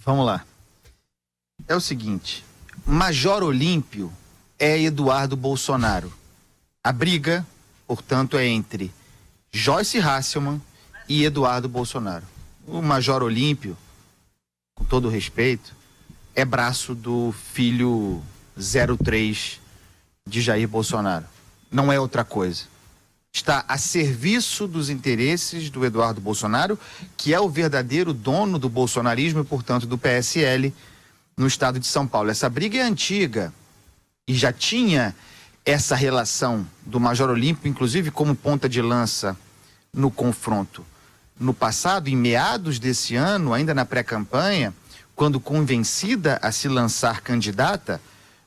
Vamos lá. É o seguinte, Major Olímpio é Eduardo Bolsonaro. A briga, portanto, é entre Joyce Hasselmann e Eduardo Bolsonaro. O Major Olímpio, com todo respeito, é braço do filho 03 de Jair Bolsonaro. Não é outra coisa. Está a serviço dos interesses do Eduardo Bolsonaro, que é o verdadeiro dono do bolsonarismo e, portanto, do PSL no estado de São Paulo. Essa briga é antiga e já tinha essa relação do Major Olímpio, inclusive como ponta de lança no confronto. No passado, em meados desse ano, ainda na pré-campanha, quando convencida a se lançar candidata,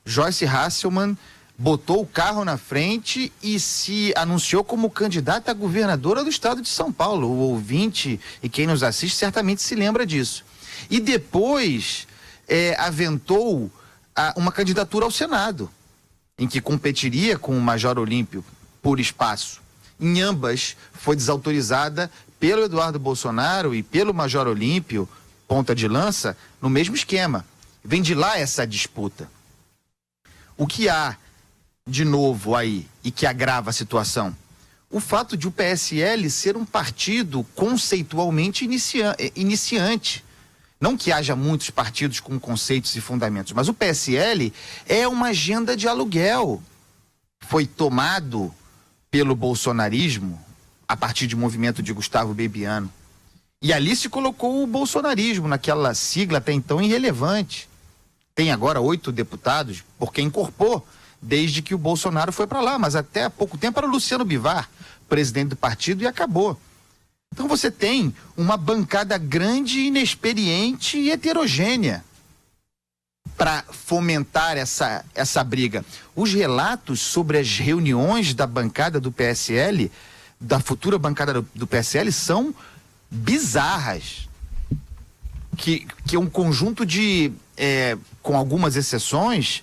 Joyce Hasselmann botou o carro na frente e se anunciou como candidata a governadora do estado de São Paulo. O ouvinte e quem nos assiste certamente se lembra disso. E depois aventou uma candidatura ao Senado, em que competiria com o Major Olímpio por espaço. Em ambas foi desautorizada pelo Eduardo Bolsonaro e pelo Major Olímpio, ponta de lança, no mesmo esquema. Vem de lá essa disputa. O que há de novo aí e que agrava a situação? O fato de o PSL ser um partido conceitualmente iniciante. Não que haja muitos partidos com conceitos e fundamentos, mas o PSL é uma agenda de aluguel. Foi tomado pelo bolsonarismo a partir de movimento de Gustavo Bebiano. E ali se colocou o bolsonarismo, naquela sigla até então irrelevante. Tem agora 8 deputados, porque incorporou desde que o Bolsonaro foi para lá, mas até há pouco tempo era o Luciano Bivar, presidente do partido, e acabou. Então você tem uma bancada grande, inexperiente e heterogênea para fomentar essa briga. Os relatos sobre as reuniões da bancada do PSL, da futura bancada do PSL, são bizarras. Que é um conjunto de, com algumas exceções,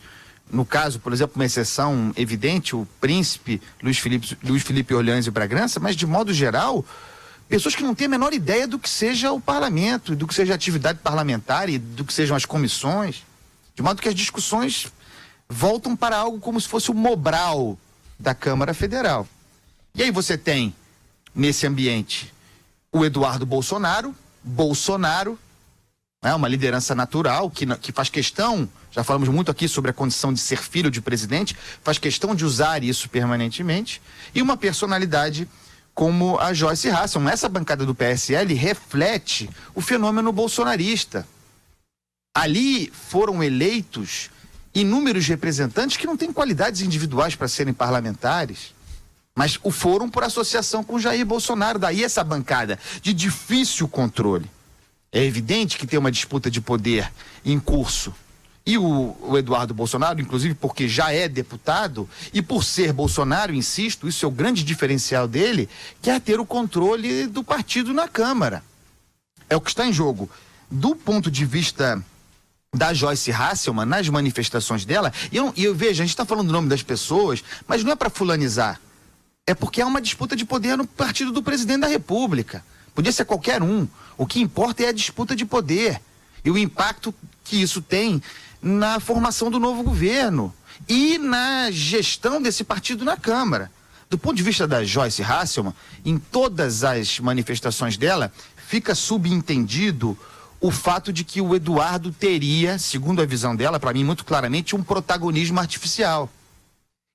no caso, por exemplo, uma exceção evidente, o príncipe Luiz Felipe Orleans de Bragança, mas de modo geral, pessoas que não têm a menor ideia do que seja o parlamento, do que seja a atividade parlamentar e do que sejam as comissões, de modo que as discussões voltam para algo como se fosse o Mobral da Câmara Federal. E aí você tem, nesse ambiente, o Eduardo Bolsonaro, uma liderança natural que faz questão, já falamos muito aqui sobre a condição de ser filho de presidente, faz questão de usar isso permanentemente, e uma personalidade como a Joyce Hasselmann. Essa bancada do PSL reflete o fenômeno bolsonarista. Ali foram eleitos inúmeros representantes que não têm qualidades individuais para serem parlamentares, mas o foram por associação com Jair Bolsonaro. Daí essa bancada de difícil controle. É evidente que tem uma disputa de poder em curso. E o Eduardo Bolsonaro, inclusive porque já é deputado, e por ser Bolsonaro, insisto, isso é o grande diferencial dele, quer ter o controle do partido na Câmara. É o que está em jogo. Do ponto de vista da Joyce Hasselmann, nas manifestações dela, e eu vejo, a gente está falando o nome das pessoas, mas não é para fulanizar. É porque há uma disputa de poder no partido do presidente da República. Podia ser qualquer um. O que importa é a disputa de poder e o impacto que isso tem na formação do novo governo e na gestão desse partido na Câmara. Do ponto de vista da Joyce Hasselmann, em todas as manifestações dela, fica subentendido o fato de que o Eduardo teria, segundo a visão dela, para mim muito claramente, um protagonismo artificial.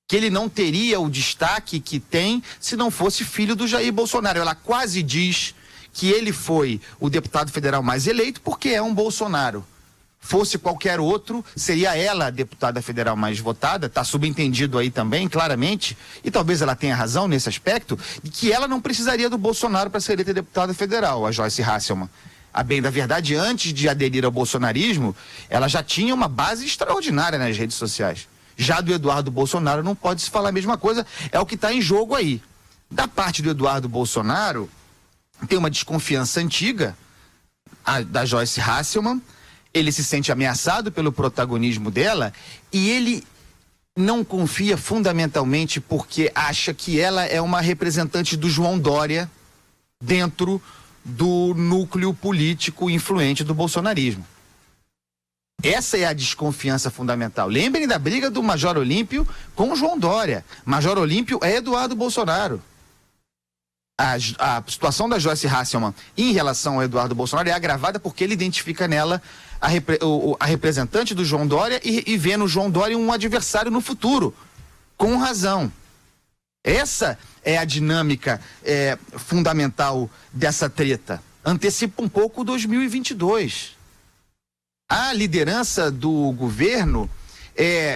Que ele não teria o destaque que tem se não fosse filho do Jair Bolsonaro. Ela quase diz que ele foi o deputado federal mais eleito porque é um Bolsonaro. Fosse qualquer outro, seria ela a deputada federal mais votada, está subentendido aí também, claramente, e talvez ela tenha razão nesse aspecto, de que ela não precisaria do Bolsonaro para ser eleita deputada federal, a Joyce Hasselmann. A bem da verdade, antes de aderir ao bolsonarismo, ela já tinha uma base extraordinária nas redes sociais. Já do Eduardo Bolsonaro não pode se falar a mesma coisa, é o que está em jogo aí. Da parte do Eduardo Bolsonaro, tem uma desconfiança antiga, da Joyce Hasselmann. Ele se sente ameaçado pelo protagonismo dela e ele não confia fundamentalmente porque acha que ela é uma representante do João Dória dentro do núcleo político influente do bolsonarismo. Essa é a desconfiança fundamental. Lembrem da briga do Major Olímpio com o João Dória. Major Olímpio é Eduardo Bolsonaro. A situação da Joyce Hasselmann em relação ao Eduardo Bolsonaro é agravada porque ele identifica nela a representante do João Dória e vê no João Dória um adversário no futuro, com razão. Essa é a dinâmica fundamental dessa treta. Antecipa um pouco 2022. A liderança do governo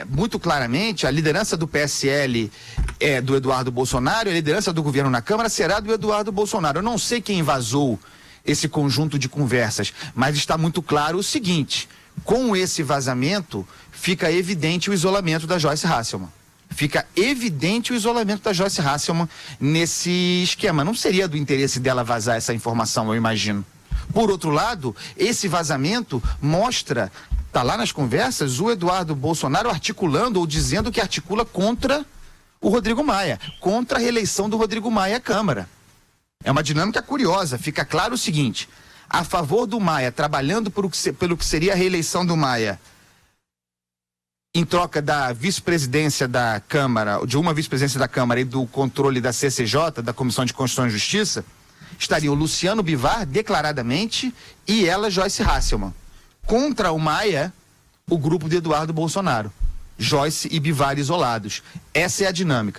muito claramente, a liderança do PSL é do Eduardo Bolsonaro, a liderança do governo na Câmara será do Eduardo Bolsonaro. Eu não sei quem vazou esse conjunto de conversas, mas está muito claro o seguinte: com esse vazamento, fica evidente o isolamento da Joyce Hasselmann. Fica evidente o isolamento da Joyce Hasselmann nesse esquema. Não seria do interesse dela vazar essa informação, eu imagino. Por outro lado, esse vazamento mostra, está lá nas conversas, o Eduardo Bolsonaro articulando ou dizendo que articula contra o Rodrigo Maia, contra a reeleição do Rodrigo Maia à Câmara. É uma dinâmica curiosa. Fica claro o seguinte: a favor do Maia, trabalhando pelo que seria a reeleição do Maia, em troca da vice-presidência da Câmara, de uma vice-presidência da Câmara e do controle da CCJ, da Comissão de Constituição e Justiça, estariam Luciano Bivar, declaradamente, e ela, Joyce Hasselmann. Contra o Maia, o grupo de Eduardo Bolsonaro. Joyce e Bivar isolados. Essa é a dinâmica.